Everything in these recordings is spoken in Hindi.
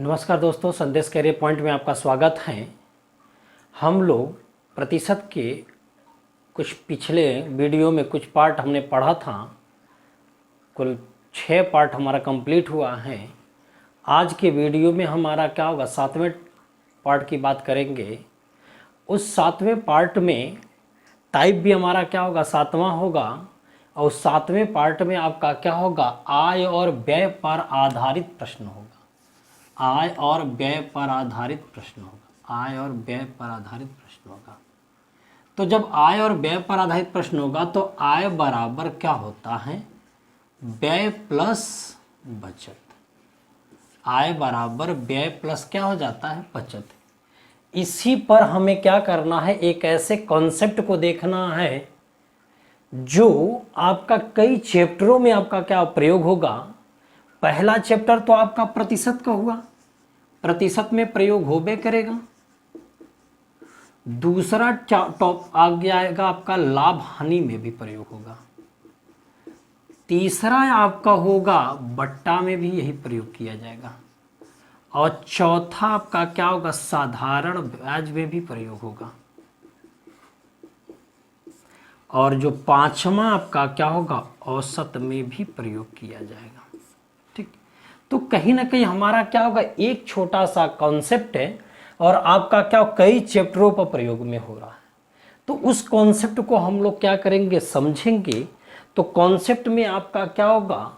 नमस्कार दोस्तों, संदेश कैरियर पॉइंट में आपका स्वागत है। हम लोग प्रतिशत के कुछ पिछले वीडियो में कुछ पार्ट हमने पढ़ा था। कुल 6 पार्ट हमारा कंप्लीट हुआ है। आज के वीडियो में हमारा क्या होगा, 7वें पार्ट की बात करेंगे। उस 7वें पार्ट में टाइप भी हमारा क्या होगा, 7वां होगा। और 7वें पार्ट में आपका क्या होगा, आय और व्यय पर आधारित प्रश्न होगा। आय और व्यय पर आधारित प्रश्न होगा। आय और व्यय पर आधारित प्रश्न होगा। तो जब आय और व्यय पर आधारित प्रश्न होगा तो आय बराबर क्या होता है, व्यय प्लस बचत। आय बराबर व्यय प्लस क्या हो जाता है, बचत। इसी पर हमें क्या करना है, एक ऐसे कॉन्सेप्ट को देखना है जो आपका कई चैप्टरों में आपका क्या प्रयोग होगा। पहला चैप्टर तो आपका प्रतिशत का हुआ, प्रतिशत में प्रयोग होबे करेगा। दूसरा टॉप आ जाएगा आपका लाभ हानि में भी प्रयोग होगा। तीसरा आपका होगा बट्टा में भी यही प्रयोग किया जाएगा। और चौथा आपका क्या होगा, साधारण ब्याज में भी प्रयोग होगा। और जो 5वां आपका क्या होगा, औसत में भी प्रयोग किया जाएगा। ठीक, तो कहीं ना कहीं हमारा क्या होगा, एक छोटा सा कॉन्सेप्ट है और आपका क्या कई चैप्टरों पर प्रयोग में हो रहा है। तो उस कॉन्सेप्ट को हम लोग क्या करेंगे, समझेंगे। तो कॉन्सेप्ट में आपका क्या होगा,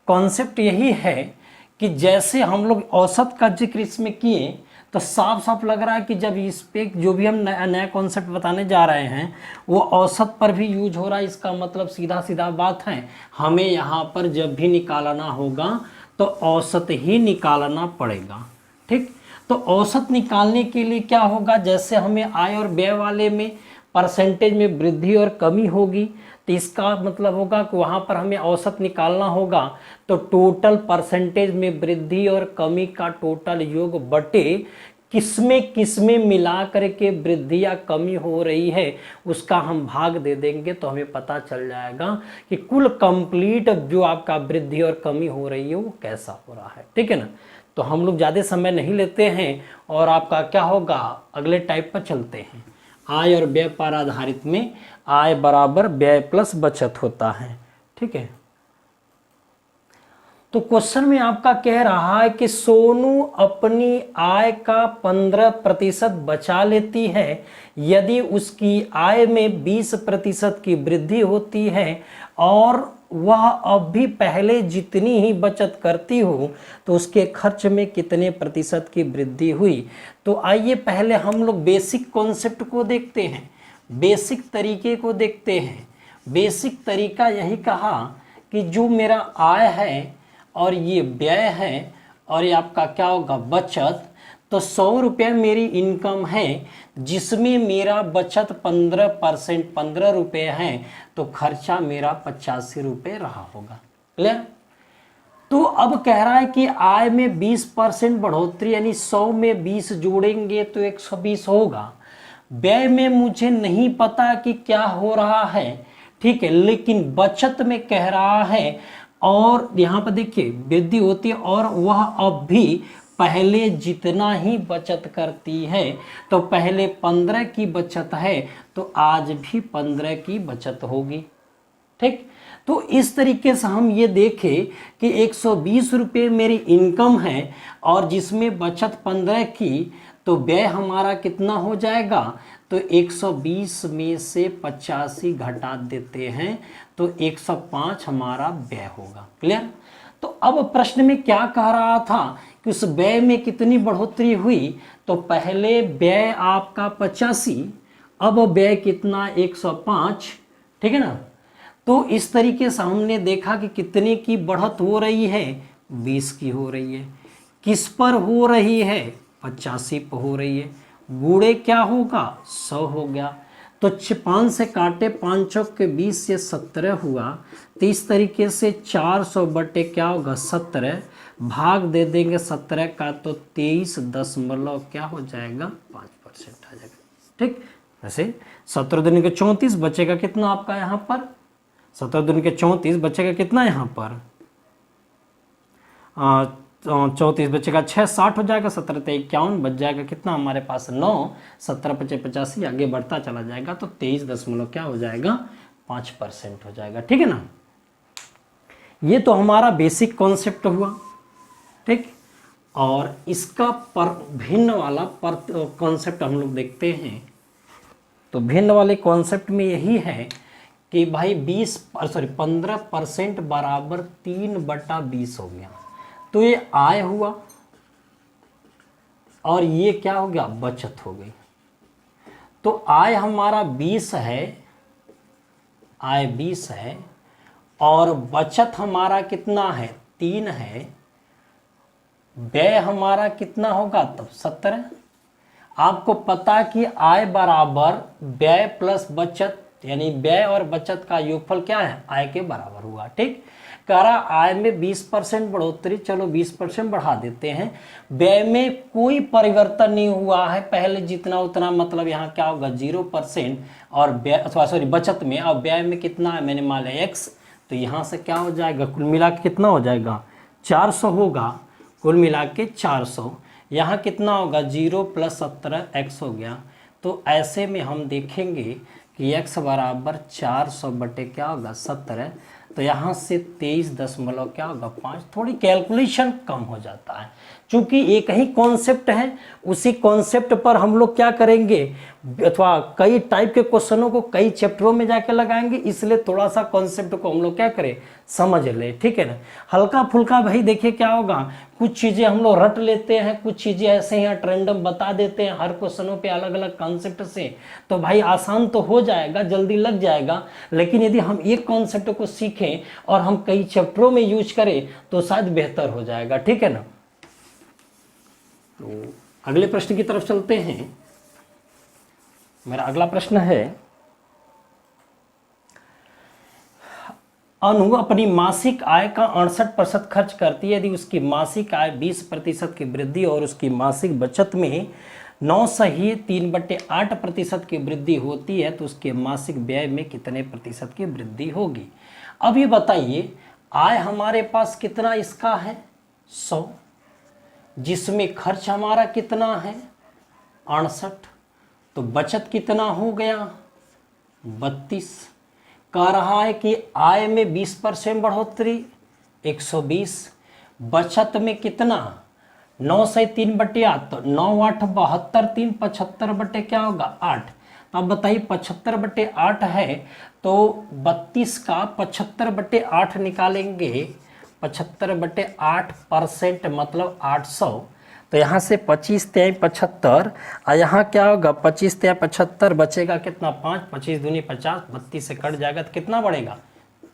कॉन्सेप्ट यही है कि जैसे हम लोग औसत का जिक्र इसमें किए तो साफ साफ लग रहा है कि जब इस पे जो भी हम नया कॉन्सेप्ट बताने जा रहे हैं वो औसत पर भी यूज हो रहा है। इसका मतलब सीधा सीधा बात है, हमें यहाँ पर जब भी निकालना होगा तो औसत ही निकालना पड़ेगा। ठीक, तो औसत निकालने के लिए क्या होगा, जैसे हमें आय और व्यय वाले में परसेंटेज में वृद्धि और कमी होगी, तो इसका मतलब होगा कि वहाँ पर हमें औसत निकालना होगा। तो टोटल परसेंटेज में वृद्धि और कमी का टोटल योग बटे किसमें मिला करके वृद्धि या कमी हो रही है उसका हम भाग दे देंगे, तो हमें पता चल जाएगा कि कुल कंप्लीट जो आपका वृद्धि और कमी हो रही है वो कैसा हो रहा है। ठीक है ना। तो हम लोग ज़्यादा समय नहीं लेते हैं और आपका क्या होगा, अगले टाइप पर चलते हैं। आय और व्यय पर आधारित में आय बराबर व्यय प्लस बचत होता है। ठीक है। तो क्वेश्चन में आपका कह रहा है कि सोनू अपनी आय का 15% बचा लेती है यदि उसकी आय में 20% की वृद्धि होती है और वह अब भी पहले जितनी ही बचत करती हो तो उसके खर्च में कितने प्रतिशत की वृद्धि हुई। तो आइए पहले हम लोग बेसिक कॉन्सेप्ट को देखते हैं, बेसिक तरीके को देखते हैं। बेसिक तरीका यही कहा कि जो मेरा आय है और ये व्यय है और ये आपका क्या होगा, बचत। तो 100 रुपये मेरी इनकम है जिसमें मेरा बचत 15% 15 रुपये है, तो खर्चा मेरा 85 रुपये रहा होगा। क्लियर। तो अब कह रहा है कि आय में 20% बढ़ोतरी, यानी 100 में 20 जोड़ेंगे तो 120 होगा। व्यय में मुझे नहीं पता कि क्या हो रहा है, ठीक है, लेकिन बचत में कह रहा है और यहाँ पर देखिए वृद्धि होती है और वह अब भी पहले जितना ही बचत करती है। तो पहले 15 की बचत है तो आज भी 15 की बचत होगी। ठीक, तो इस तरीके से हम ये देखें कि 120 रुपये मेरी इनकम है और जिसमें बचत 15 की, तो व्यय हमारा कितना हो जाएगा, तो 120 में से 85 घटा देते हैं तो 105 हमारा व्यय होगा। क्लियर। तो अब प्रश्न में क्या कह रहा था कि उस व्यय में कितनी बढ़ोतरी हुई, तो पहले व्यय आपका 85, अब व्यय कितना, 105। ठीक है ना। तो इस तरीके से हमने देखा कि कितने की बढ़त हो रही है, 20 की हो रही है। किस पर हो रही है, 85 पर हो रही है। गुणे क्या होगा, 100 हो गया। तो 5 से काटे 5 चौक के 20 से 17 हुआ। तो इस तरीके से 400 बटे क्या होगा, 17 भाग दे देंगे 17 का, तो 23 दशमलव क्या हो जाएगा, 5% आ जाएगा। ठीक, वैसे 17 दूनी के 34 बचेगा कितना आपका यहाँ पर, 17 दूनी के 34 बचेगा कितना यहाँ पर, 34 बचेगा 6, 60 हो जाएगा, 17 ते 51 बच जाएगा कितना हमारे पास 9, 17 पचे 85 आगे बढ़ता चला जाएगा तो 23 दशमलव क्या हो जाएगा 5% हो जाएगा। ठीक है ना। ये तो हमारा बेसिक कॉन्सेप्ट हुआ। ठीक, और इसका भिन्न वाला कॉन्सेप्ट हम लोग देखते हैं। तो भिन्न वाले कॉन्सेप्ट में यही है कि भाई 15% बराबर 3/20 हो गया, तो ये आय हुआ और ये क्या हो गया बचत हो गई। तो आय हमारा 20 है, आय 20 है और बचत हमारा कितना है 3 है, व्यय हमारा कितना होगा तब 17। आपको पता कि आय बराबर व्यय प्लस बचत, यानी व्यय और बचत का योगफल क्या है आय के बराबर हुआ। ठीक, कह रहा आय में 20% बढ़ोतरी, चलो 20% बढ़ा देते हैं। व्यय में कोई परिवर्तन नहीं हुआ है, पहले जितना उतना, मतलब यहाँ क्या होगा 0%, और व्यय बचत में, और व्यय में कितना है मैंने मान लिया x, तो यहाँ से क्या हो जाएगा कुल मिला के कितना हो जाएगा 400 होगा, कुल मिला के 400। यहाँ कितना होगा 0 + 17 x हो गया। तो ऐसे में हम देखेंगे कि x बराबर 400 बटे क्या होगा 17, तो यहाँ से 23 दशमलव क्या होगा 5। थोड़ी कैलकुलेशन कम हो जाता है, चूंकि एक ही कॉन्सेप्ट है, उसी कॉन्सेप्ट पर हम लोग क्या करेंगे अथवा कई टाइप के क्वेश्चनों को कई चैप्टरों में जाके लगाएंगे, इसलिए थोड़ा सा कॉन्सेप्ट को हम लोग क्या करें समझ ले। ठीक है ना, हल्का फुल्का भाई देखिए क्या होगा, कुछ चीज़ें हम लोग रट लेते हैं, कुछ चीज़ें ऐसे ही ट्रेंडम बता देते हैं हर क्वेश्चनों पे अलग अलग कॉन्सेप्ट से, तो भाई आसान तो हो जाएगा, जल्दी लग जाएगा। लेकिन यदि हम एक कॉन्सेप्ट को सीखें और हम कई चैप्टरों में यूज करें तो शायद बेहतर हो जाएगा। ठीक है ना। तो अगले प्रश्न की तरफ चलते हैं। मेरा अगला प्रश्न है, अनु अपनी मासिक आय का 68% खर्च करती है, यदि उसकी मासिक आय 20% की वृद्धि और उसकी मासिक बचत में 9.3/8% की वृद्धि होती है, तो उसके मासिक व्यय में कितने प्रतिशत की वृद्धि होगी। अब ये बताइए, आय हमारे पास कितना इसका है 100, जिसमें खर्च हमारा कितना है 68, तो बचत कितना हो गया 32। कह रहा है कि आय में 20% बढ़ोतरी 120, बचत में कितना 9 से 3/8, तो 9 8 72, 3 75 बटे क्या होगा 8। अब बताइए 75/8 है, तो 32 का 75/8 निकालेंगे, 75/8% मतलब 800, तो यहाँ से 25 3 75, और यहाँ क्या होगा 25 3 75, बचेगा कितना 5, 25 दूनी 50, 32 से कट जाएगा तो कितना बढ़ेगा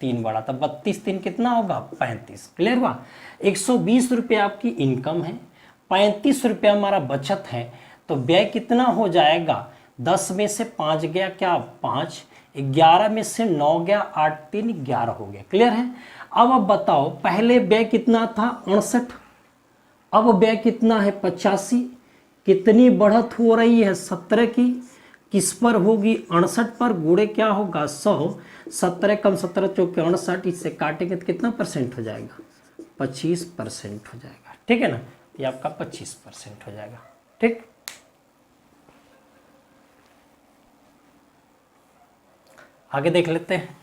3 बढ़ा, तो 32 3 कितना होगा 35। क्लियर हुआ। 120 रुपये आपकी इनकम है, 35 रुपये हमारा बचत है, तो व्यय कितना हो जाएगा 10 में से 5 गया क्या 5, 11 में से 9 गया 8 3 11 हो गया। क्लियर है। अब बताओ, पहले व्यय कितना था 68, अब व्यय कितना है 85, कितनी बढ़त हो रही है 17 की, किस पर होगी 68 पर, गुणे क्या होगा 100, 17 कम 17 चौके 68, इससे काटेंगे तो कितना परसेंट हो जाएगा 25% हो जाएगा। ठीक है ना, ये आपका 25% हो जाएगा। ठीक, आगे देख लेते हैं।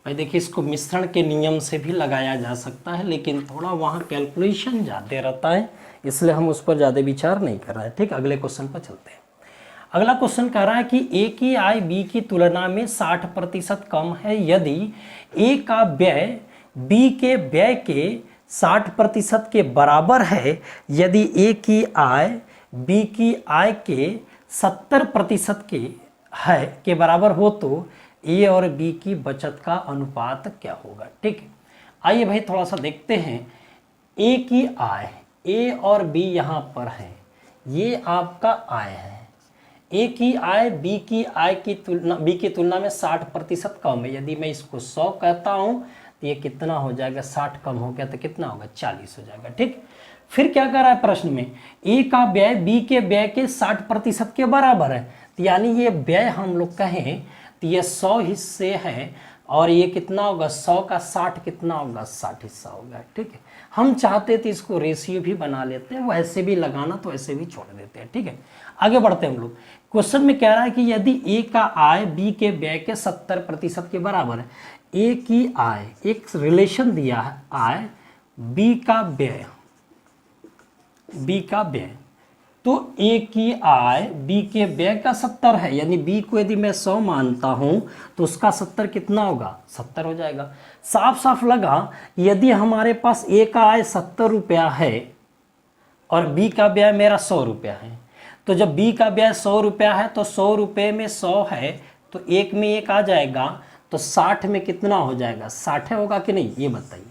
भाई देखिए, इसको मिश्रण के नियम से भी लगाया जा सकता है, लेकिन थोड़ा वहाँ कैलकुलेशन ज़्यादा रहता है, इसलिए हम उस पर ज़्यादा विचार नहीं कर रहे हैं। ठीक, अगले क्वेश्चन पर चलते हैं। अगला क्वेश्चन कह रहा है कि ए की आय बी की तुलना में 60% कम है, यदि ए का व्यय बी के व्यय के 60% के बराबर है, यदि ए की आय बी की आय के 70% के बराबर हो, तो ए और बी की बचत का अनुपात क्या होगा। ठीक है, आइए भाई थोड़ा सा देखते हैं। ए की आय, ए और बी यहाँ पर है, ये आपका आय है। ए की आय बी की आय की तुलना, बी की तुलना में 60% कम है। यदि मैं इसको 100 कहता हूँ तो ये कितना हो जाएगा 60 कम हो गया तो कितना होगा 40 हो जाएगा। ठीक, फिर क्या कर रहा है प्रश्न में, ए का व्यय बी के व्यय के 60% के बराबर है, तो यानी ये व्यय हम लोग कहें तो ये 100 हिस्से हैं और ये कितना होगा 100 का 60 कितना होगा 60 हिस्सा होगा। ठीक है, हम चाहते थे इसको रेशियो भी बना लेते हैं, वैसे भी लगाना तो ऐसे भी छोड़ देते हैं। ठीक है, आगे बढ़ते हैं हम लोग। क्वेश्चन में कह रहा है कि यदि ए का आय बी के व्यय के 70% के बराबर है। ए की आय, एक रिलेशन दिया है आय, बी का व्यय, बी का व्यय, तो ए की आय बी के व्यय का 70 है, यानी बी को यदि मैं 100 मानता हूं तो उसका 70 कितना होगा 70 हो जाएगा। साफ साफ लगा, यदि हमारे पास ए का आय 70 रुपया है और बी का व्यय मेरा 100 रुपया है, तो जब बी का व्यय 100 रुपया है तो 100 रुपये में 100 है तो एक में एक आ जाएगा, तो 60 में कितना हो जाएगा 60 होगा कि नहीं, ये बताइए।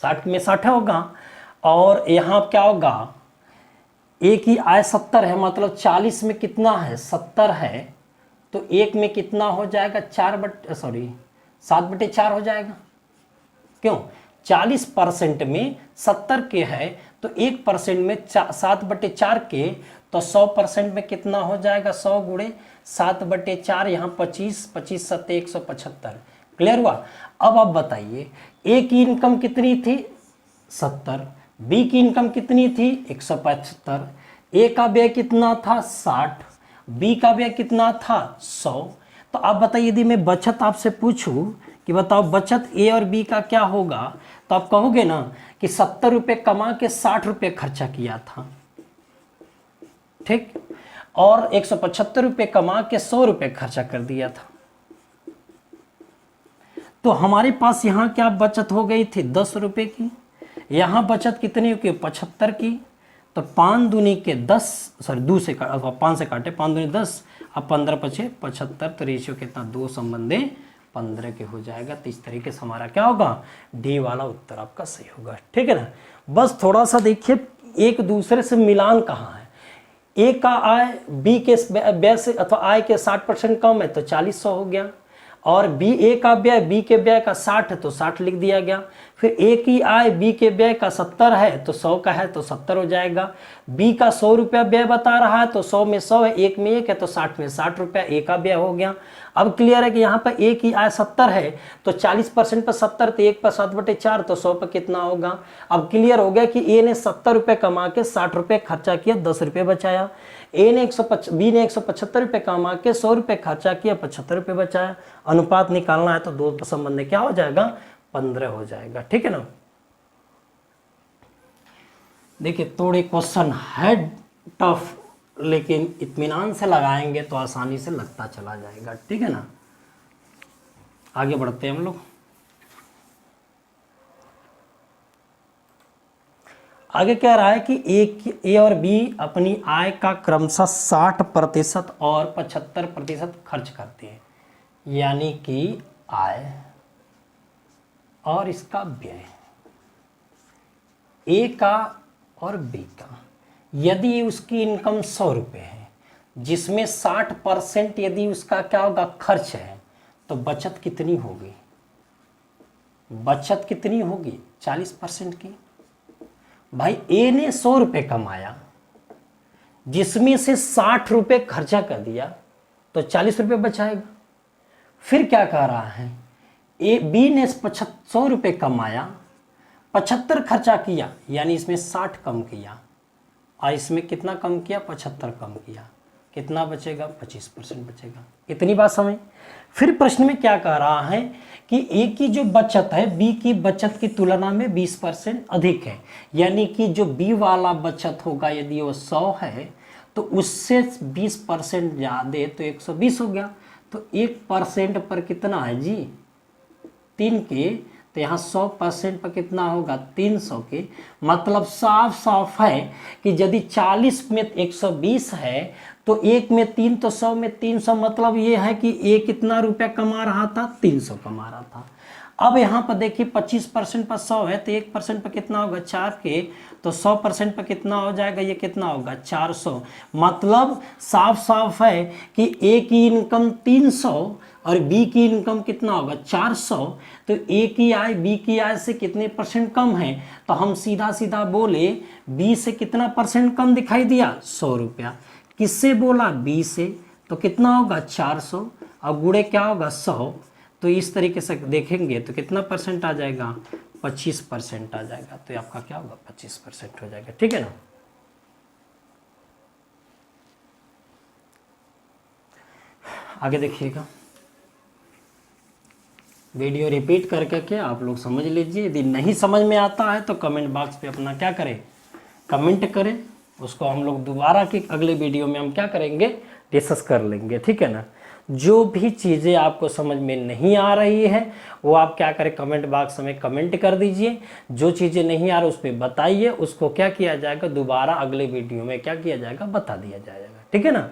60 में 60 होगा। और यहाँ क्या होगा, ए की आय 70 है, मतलब 40 में कितना है 70 है, तो एक में कितना हो जाएगा 7/4 हो जाएगा। क्यों, 40% में 70 के है तो 1% में 7/4 के, तो 100% में कितना हो जाएगा 100 गुणे 7/4, यहाँ 25, 25 7 175। क्लियर हुआ। अब आप बताइए ए की इनकम कितनी थी 70, बी की इनकम कितनी थी 175, ए का व्यय कितना था 60, बी का व्यय कितना था 100। तो आप बताइए यदि मैं बचत आपसे पूछूं कि बताओ बचत ए और बी का क्या होगा, तो आप कहोगे ना कि 70 रुपये कमा के 60 रुपये खर्चा किया था, ठीक, और 175 रुपये कमा के 100 रुपये खर्चा कर दिया था। तो हमारे पास यहाँ क्या बचत हो गई थी 10 रुपये की, यहाँ बचत कितनी की 75 की, तो 5 दूनी के 10, सॉरी 2 से 5 से काटे, 5 दूनी 10, अब 15 पचे 75, तो रेशियो कितना 2 संबंधे 15 के हो जाएगा। तो इस तरीके से हमारा क्या होगा, डी वाला उत्तर आपका सही होगा। ठीक है ना। बस थोड़ा सा देखिए एक दूसरे से मिलान कहाँ है। ए का आय बी के व्यय से अथवा आय के 60% कम है तो 40/100 हो गया, और बी ए का व्यय बी के व्यय का 60 है तो 60 लिख दिया गया। फिर ए की आय बी के व्यय का 70 है तो 100 का है तो 70 हो जाएगा। बी का 100 रुपया व्यय बता रहा है तो 100 में 100 है, एक में एक है तो 60 में 60 रुपया ए का व्यय हो गया। अब क्लियर है कि यहाँ पर ए की आय 70 है तो 40% पर 70 तो 1 पर 7/4 तो 100 पर कितना होगा। अब क्लियर हो गया कि ए ने 70 रुपये कमा के 60 रुपये खर्चा किया, 10 रुपये बचाया। बी ने 175 रुपये कमा के 100 रुपये खर्चा किया, 75 रुपये बचाया। अनुपात निकालना है तो दो संबंध में क्या हो जाएगा 15 हो जाएगा। ठीक है ना। देखिए थोड़े क्वेश्चन है टफ, लेकिन इत्मीनान से लगाएंगे तो आसानी से लगता चला जाएगा। ठीक है ना। आगे बढ़ते हैं हम लोग। आगे कह रहा है कि ए और बी अपनी आय का क्रमशः 60% और 75% खर्च करते हैं, यानी कि आय और इसका व्यय, ए का और बी का। यदि उसकी इनकम 100 रुपये है जिसमें 60% यदि उसका क्या होगा खर्च है, तो बचत कितनी होगी, बचत कितनी होगी 40% की। भाई ए ने 100 रुपये कमाया जिसमें से 60 रुपये खर्चा कर दिया तो 40 रुपये बचाएगा। फिर क्या कह रहा है, बी ने 100 रुपये कमाया, 75 खर्चा किया, यानी इसमें 60 कम किया, और इसमें कितना कम किया 75 कम किया, कितना बचेगा 25% बचेगा। इतनी बात समझ। फिर प्रश्न में क्या कह रहा है कि ए की जो बचत है बी की बचत की तुलना में 20% अधिक है, यानी कि जो बी वाला बचत होगा यदि वो 100 है तो उससे 20% ज़्यादा तो 120 हो गया। तो 1% पर कितना है जी 3 के, तो यहाँ 100% पर कितना होगा 300 के। मतलब साफ साफ है कि यदि 40 में 120 है तो 1 में 3 तो 100 में 300, मतलब ये है कि ए कितना रुपया कमा रहा था 300 कमा रहा था। अब यहाँ पर देखिए 25% पर 100 है तो 1% पर कितना होगा 4 के, तो 100% पर कितना हो जाएगा, ये कितना होगा 400। मतलब साफ साफ है कि ए की इनकम 300 और बी की इनकम कितना होगा 400, तो ए की आय बी की आय से कितने % कम है, तो हम सीधा सीधा बोले बी से कितना % कम दिखाई दिया 100 रुपया। किससे बोला बी से, तो कितना होगा 400। अब गुणे क्या होगा 100, तो इस तरीके से देखेंगे तो कितना परसेंट आ जाएगा, 25% आ जाएगा। तो आपका क्या होगा, 25% हो जाएगा, ठीक है ना। आगे देखिएगा, वीडियो रिपीट करके के आप लोग समझ लीजिए। यदि नहीं समझ में आता है तो कमेंट बॉक्स पे अपना क्या करें, कमेंट करें, उसको हम लोग दोबारा की अगले वीडियो में हम क्या करेंगे, डिस्कस कर लेंगे, ठीक है ना। जो भी चीज़ें आपको समझ में नहीं आ रही है वो आप क्या करें, कमेंट बॉक्स में कमेंट कर दीजिए। जो चीज़ें नहीं आ रही उस पर बताइए, उसको क्या किया जाएगा, दोबारा अगले वीडियो में क्या किया जाएगा, बता दिया जाएगा, ठीक है ना।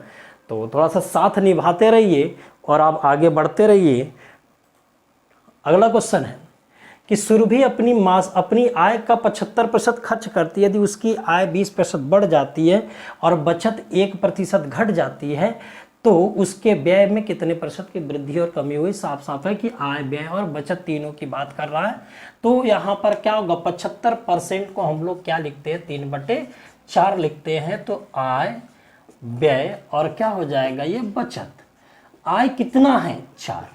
तो थोड़ा सा साथ निभाते रहिए और आप आगे बढ़ते रहिए। अगला क्वेश्चन है कि सुरभि अपनी आय का 75% खर्च करती है। यदि उसकी आय 20% बढ़ जाती है और बचत 1% घट जाती है तो उसके व्यय में कितने प्रतिशत की वृद्धि और कमी हुई। साफ साफ है कि आय, व्यय और बचत तीनों की बात कर रहा है। तो यहाँ पर क्या होगा, 75% को हम लोग क्या लिखते हैं, 3/4 लिखते हैं। तो आय, व्यय और क्या हो जाएगा, ये बचत। आय कितना है, 4,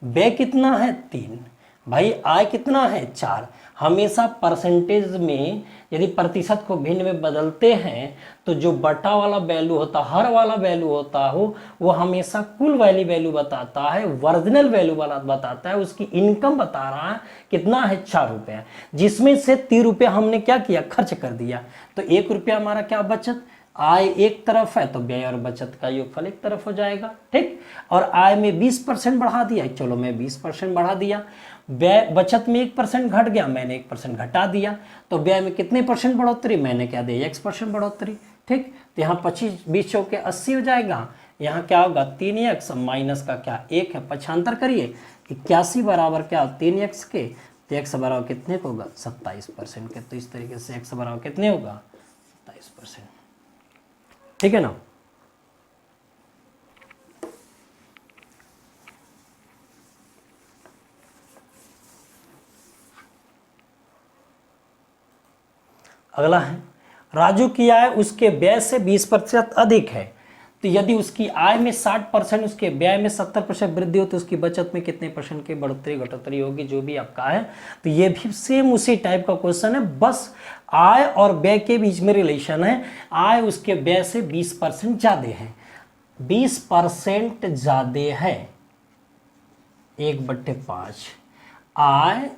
व्यय कितना है, 3। भाई आय कितना है, 4। हमेशा परसेंटेज में यदि प्रतिशत को भिन्न में बदलते हैं तो जो बटा वाला वैल्यू होता, हर वाला वैल्यू होता हो, वो हमेशा कुल वैल्यू बताता है, ओरिजिनल वैल्यू वाला बताता है। उसकी इनकम बता रहा है कितना है, 4 रुपया, जिसमें से 3 रुपया हमने क्या किया, खर्च कर दिया। तो 1 रुपया हमारा क्या बचत। आय एक तरफ है तो व्यय और बचत का योगफल एक तरफ हो जाएगा, ठीक। और आय में 20% बढ़ा दिया, चलो मैं 20% बढ़ा दिया। व्यय, बचत में 1% घट गया, मैंने 1% घटा दिया। तो व्यय में कितने परसेंट बढ़ोतरी, मैंने क्या दिया, 1% बढ़ोतरी, ठीक। तो यहाँ 25 20 चौके 80 हो जाएगा। यहाँ क्या होगा, 3x माइनस का क्या 1 है, पक्षांतर करिए, 81 बराबर क्या 3x के, तो x बराबर कितने को होगा, 27% के। तो इस तरीके से x बराबर कितने होगा, 27%, ठीक है ना। अगला है, राजू की आय उसके व्यय से 20% अधिक है। तो यदि उसकी आय में 60%, उसके व्यय में 70% वृद्धि हो तो उसकी बचत में कितने परसेंट की बढ़ोतरी घटोतरी होगी, जो भी आपका है। तो ये भी सेम उसी टाइप का क्वेश्चन है, बस आय और व्यय के बीच में रिलेशन है। आय उसके व्यय से 20% ज्यादा है, 20% ज्यादा है, 1/5। आय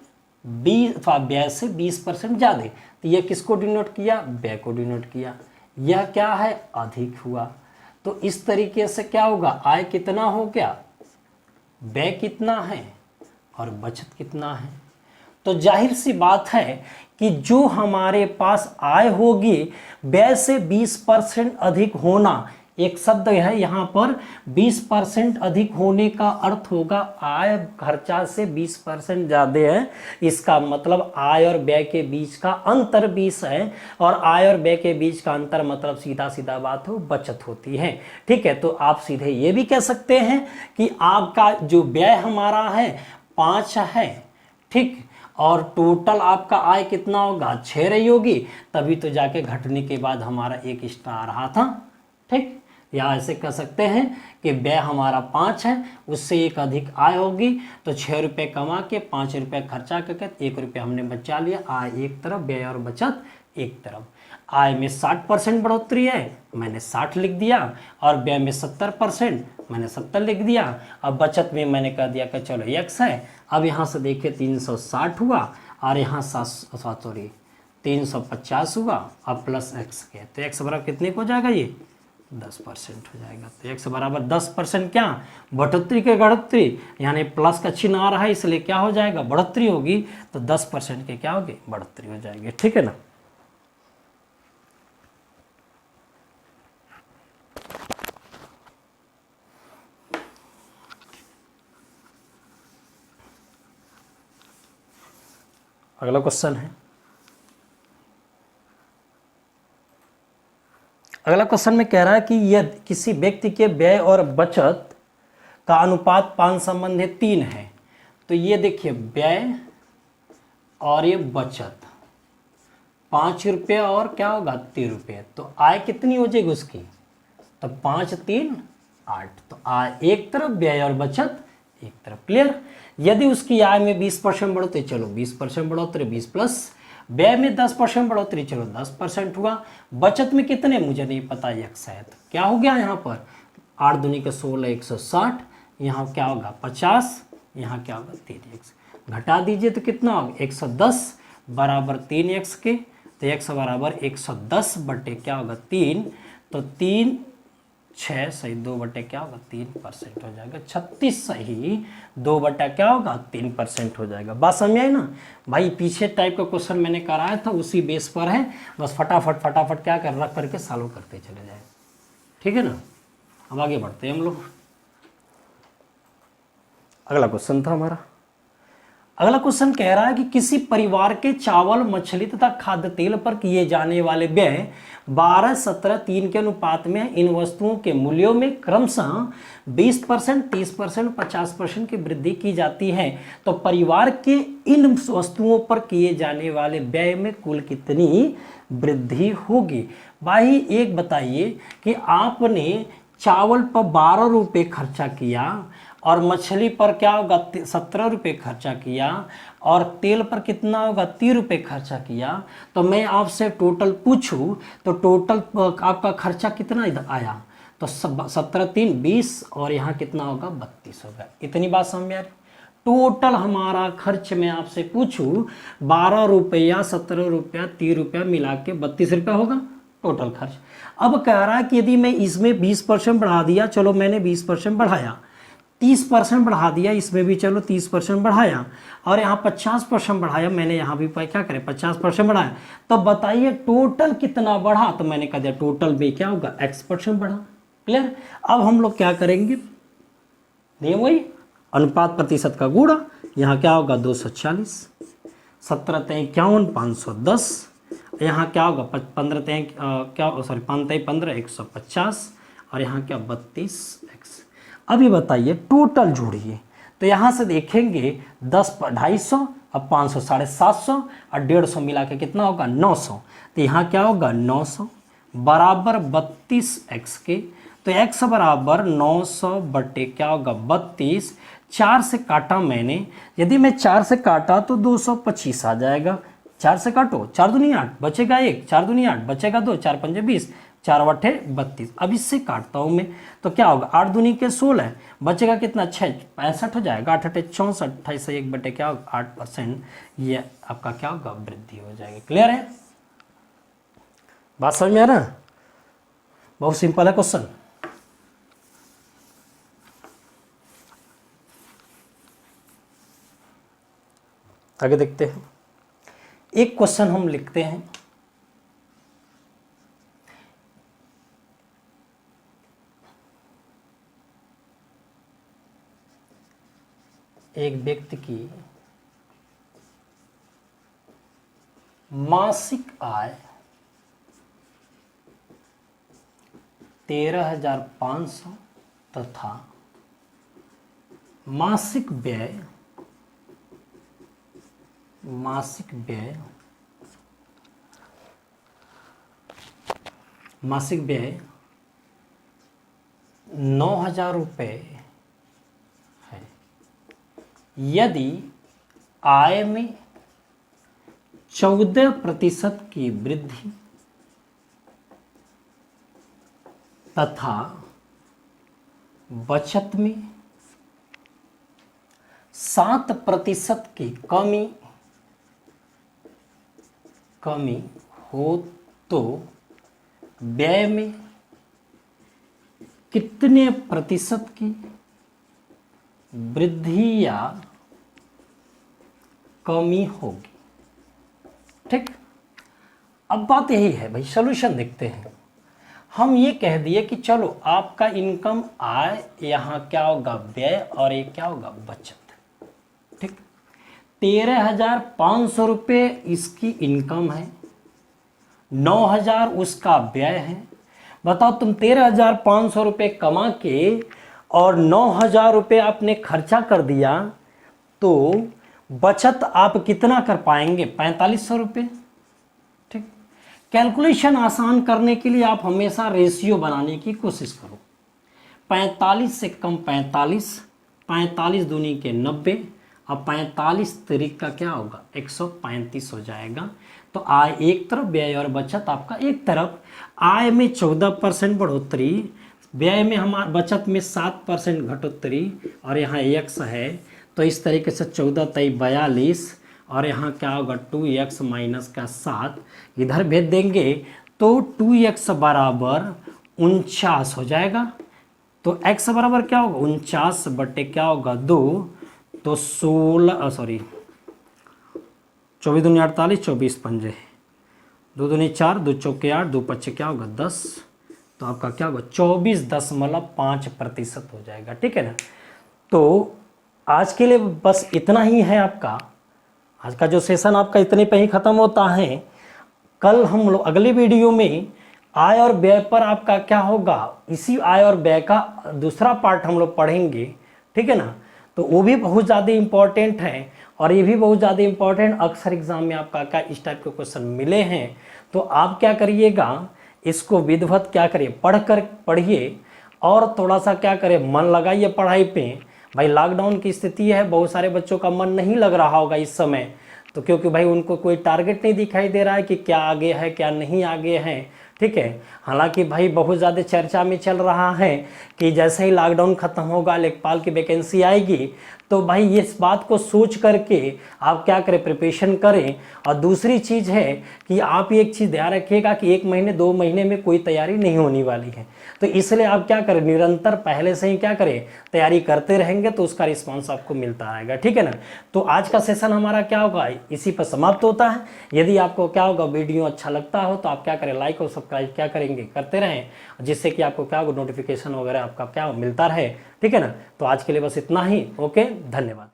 20 व्यय से 20% ज्यादा, तो यह किसको डिनोट किया, व्यय को डिनोट किया। यह क्या है, अधिक हुआ। तो इस तरीके से क्या होगा, आय कितना हो गया, व्यय कितना है और बचत कितना है। तो जाहिर सी बात है कि जो हमारे पास आय होगी, व्यय से 20% अधिक होना, एक शब्द है यहाँ पर 20% अधिक होने का अर्थ होगा आय खर्चा से 20% ज्यादा है। इसका मतलब आय और व्यय के बीच का अंतर 20 है, और आय और व्यय के बीच का अंतर मतलब सीधा सीधा बात हो, बचत होती है, ठीक है। तो आप सीधे ये भी कह सकते हैं कि आपका जो व्यय हमारा है 5 है, ठीक, और टोटल आपका आय कितना होगा, 6 रही होगी, तभी तो जाके घटने के बाद हमारा 1 एक्स्ट्रा आ रहा था, ठीक। या ऐसे कह सकते हैं कि व्यय हमारा 5 है, उससे 1 अधिक आय होगी, तो 6 रुपये कमा के 5 रुपये खर्चा करके 1 रुपया हमने बचा लिया। आय एक तरफ, व्यय और बचत एक तरफ। आय में 60% बढ़ोतरी है, मैंने 60 लिख दिया, और व्यय में 70%, मैंने 70 लिख दिया। अब बचत में मैंने कह दिया कि चलो x है। अब यहाँ से देखिए 360 हुआ, और यहाँ 350 हुआ, अब प्लस x के, तो x बराबर कितने को हो जाएगा, ये 10% हो जाएगा। तो x बराबर 10% क्या, बढ़ोतरी के बढ़ोतरी, यानी प्लस का चिन्ह आ रहा है, इसलिए क्या हो जाएगा, बढ़ोतरी होगी। तो 10% के क्या होगी, बढ़ोतरी हो जाएगी, ठीक है ना। अगला क्वेश्चन है, अगला क्वेश्चन में कह रहा है कि यदि किसी व्यक्ति के व्यय और बचत का अनुपात 5 संबंध 3 है, तो ये देखिए व्यय और ये बचत 5 रुपये और क्या होगा, 3 रुपये, तो आय कितनी हो जाएगी उसकी, तो 5 3 8। तो आय एक तरफ, व्यय और बचत एक तरफ। क्लियर। यदि उसकी आय में 20% बढ़ोतरी, चलो 20% बढ़ोतरी, 20 प्लस व्यय में 10% बढ़ोतरी, चलो 10% हुआ। बचत में कितने मुझे नहीं पता, एक शायद क्या हो गया यहाँ पर 8 दूनी के 16, 160, यहाँ क्या होगा 50, यहाँ क्या होगा 3x, घटा दीजिए तो कितना होगा 110 बराबर 3x के, तो x बराबर 110 बटे क्या होगा 3, तो 3 6 सही 2 बटे क्या होगा 3% हो जाएगा। 36 सही 2 बटा क्या होगा 3% हो जाएगा। बात समझ आई ना भाई। पीछे टाइप का क्वेश्चन मैंने कराया था उसी बेस पर है, बस फटाफट फटाफट क्या कर रख करके सॉल्व करते चले जाए। ठीक है ना। अब आगे बढ़ते हैं हम लोग। अगला क्वेश्चन था हमारा। अगला क्वेश्चन कह रहा है कि किसी परिवार के चावल, मछली तथा खाद्य तेल पर किए जाने वाले व्यय 12, 17, 3 के अनुपात में इन वस्तुओं के मूल्यों में क्रमशः 20%, 30%, 50% की वृद्धि की जाती है। तो परिवार के इन वस्तुओं पर किए जाने वाले व्यय में कुल कितनी वृद्धि होगी। भाई एक बताइए कि आपने चावल पर 12 रुपये खर्चा किया और मछली पर क्या होगा 17 रुपये खर्चा किया और तेल पर कितना होगा 30 रुपये खर्चा किया। तो मैं आपसे टोटल पूछूं तो टोटल आपका खर्चा कितना इधर आया, तो 17 3 20 और यहाँ कितना होगा 32 होगा। इतनी बात समझ में आ रही। टोटल हमारा खर्च मैं आपसे पूछूं 12 रुपया 17 रुपया 30 रुपया मिला के 32 रुपया होगा टोटल खर्च। अब कह रहा है कि यदि मैं इसमें 20% बढ़ा दिया, चलो मैंने 20% बढ़ाया, 30% बढ़ा दिया, इसमें भी चलो 30% बढ़ाया और यहाँ 50% बढ़ाया, मैंने यहाँ भी क्या करें 50% बढ़ाया, तो बताइए टोटल कितना बढ़ा। तो मैंने कह दिया टोटल में क्या होगा x% बढ़ा। क्लियर। अब हम लोग क्या करेंगे, नियम वही अनुपात प्रतिशत का गुणा, यहाँ क्या होगा 240, 17 × 51 510, यहाँ क्या होगा 15 क्या सॉरी 5 × 15 150 और यहाँ क्या 32x। अभी बताइए टोटल जोड़िए, तो यहाँ से देखेंगे 10 250 अब 500 750 और 150 मिला के कितना होगा 900। तो यहाँ क्या होगा 900 बराबर 32x के, तो x बराबर 900 बटे क्या होगा 32। 4 से काटा मैंने, यदि मैं 4 से काटा तो 225 आ जाएगा। 4 से काटो 4 दूनी 8 बचेगा 1, 4 दूनी 8 बचेगा 2, 4 पंजे 20, 4 बटे 32। अब इससे काटता हूँ मैं तो क्या होगा 8 दूनी के 16 बचेगा कितना 6 65 हो जाएगा, 8 8 64, 28 से 1 बटे क्या होगा 8%। ये आपका क्या होगा वृद्धि हो जाएगी। क्लियर है, बात समझ में आ रहा है। बहुत सिंपल है क्वेश्चन। आगे देखते हैं। एक क्वेश्चन हम लिखते हैं, एक व्यक्ति की मासिक आय 13,500 तथा मासिक व्यय 9,000 रुपये है। यदि आय में 14% की वृद्धि तथा बचत में 7% की कमी हो तो व्यय में कितने प्रतिशत की वृद्धि या कमी होगी। ठीक, अब बात यही है भाई, सॉल्यूशन देखते हैं। हम ये कह दिए कि चलो आपका इनकम आय, यहाँ क्या होगा व्यय और ये क्या होगा बचत। ठीक, 13,500 रुपये इसकी इनकम है, 9,000 उसका व्यय है। बताओ तुम 13,500 रुपये कमा के और 9,000 रुपये आपने खर्चा कर दिया तो बचत आप कितना कर पाएंगे 4,500 रुपये। ठीक, कैलकुलेशन आसान करने के लिए आप हमेशा रेशियो बनाने की कोशिश करो। 45 से कम 45, 45 दूनी के 90, अब 45 तरीक का क्या होगा 135 हो जाएगा। तो आय एक तरफ, व्यय और बचत आपका एक तरफ। आय में 14% बढ़ोतरी, व्यय में हमारा बचत में 7% घटोतरी, और यहाँ x है तो इस तरीके से 14 तई 42, और यहाँ क्या होगा 2x माइनस का 7, इधर भेज देंगे तो 2x बराबर 49 हो जाएगा। तो x बराबर क्या होगा 49 बटे क्या होगा 2, तो 16 सॉरी 24 दूनी 48, 24 पंजे 2 दूनी 4, 2 चौके 8, 2 पच्चे क्या होगा 10, तो आपका क्या होगा 24.5% हो जाएगा। ठीक है ना। तो आज के लिए बस इतना ही है आपका, आज का जो सेशन आपका इतने पे ही ख़त्म होता है। कल हम लोग अगली वीडियो में आय और व्यय पर आपका क्या होगा, इसी आय और व्यय का दूसरा पार्ट हम लोग पढ़ेंगे। ठीक है ना। तो वो भी बहुत ज़्यादा इम्पॉर्टेंट है, और ये भी बहुत ज़्यादा इम्पॉर्टेंट, अक्सर एग्जाम में आपका क्या इस टाइप के क्वेश्चन मिले हैं। तो आप क्या करिएगा, इसको विधिवत क्या करिए, पढ़िए, और थोड़ा सा क्या करें मन लगाइए पढ़ाई पे। भाई लॉकडाउन की स्थिति है, बहुत सारे बच्चों का मन नहीं लग रहा होगा इस समय, तो क्योंकि भाई उनको कोई टारगेट नहीं दिखाई दे रहा है कि क्या आगे है क्या नहीं आगे है। ठीक है। हालांकि भाई बहुत ज़्यादा चर्चा में चल रहा है कि जैसे ही लॉकडाउन ख़त्म होगा, लेखपाल की वैकेंसी आएगी, तो भाई इस बात को सोच करके आप क्या करें, प्रिपरेशन करें। और दूसरी चीज़ है कि आप एक चीज़ ध्यान रखिएगा कि 1 महीने 2 महीने में कोई तैयारी नहीं होने वाली है, तो इसलिए आप क्या करें, निरंतर पहले से ही क्या करें, तैयारी करते रहेंगे तो उसका रिस्पॉन्स आपको मिलता रहेगा। ठीक है ना। तो आज का सेशन हमारा क्या होगा, इसी पर समाप्त होता है। यदि आपको क्या होगा वीडियो अच्छा लगता हो तो आप क्या करें, लाइक और सब्सक्राइब क्या करेंगे, करते रहें, जिससे कि आपको क्या होगा, नोटिफिकेशन वगैरह आपका क्या मिलता रहे। ठीक है ना। तो आज के लिए बस इतना ही। ओके, धन्यवाद।